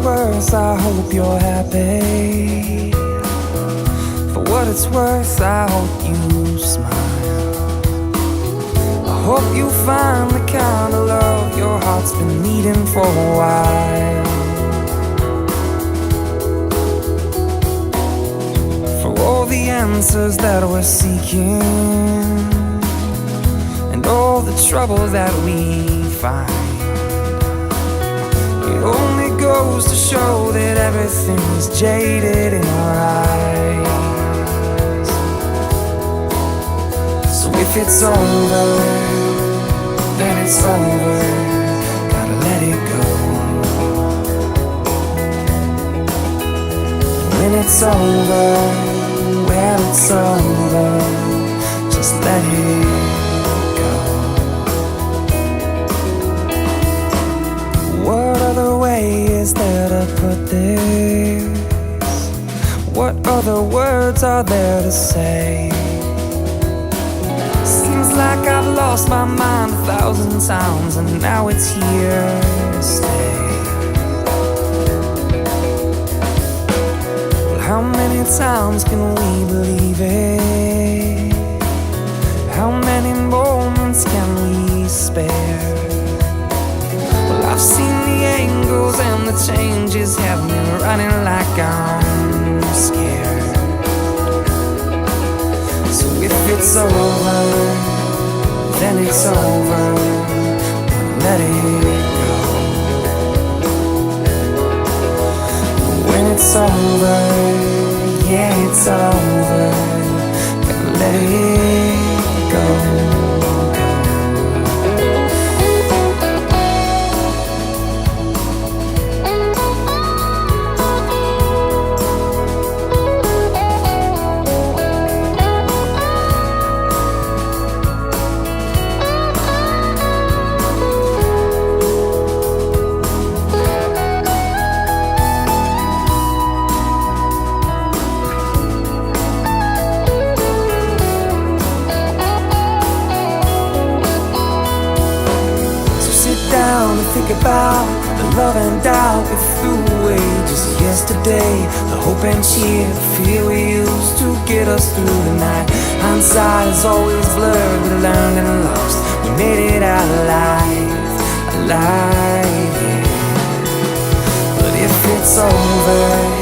worth, I hope you're happy. For what it's worth, I hope you smile. I hope you find the kind of love your heart's been needing for a while. For all the answers that we're seeking, and all the trouble that we find, it only goes to show that everything is jaded in our eyes. So if it's over, then it's over. Gotta let it go. When it's over, well, it's over. Just let it go. What other way is there to put this? What other words are there to say? Seems like I've lost my mind 1,000 times, and now it's here to stay. Well, how many times can we believe it? How many moments can we spare? Well, I've seen the angles and the changes have me running like I'm scared. So if it's over, then it's over. Let it go. When it's over, yeah, it's over. Let it go. Think about the love and doubt we threw away just yesterday. The hope and cheer, the fear we used to get us through the night. Hindsight is always blurred, we learned and lost. We made it out alive, alive, yeah. But if it's over,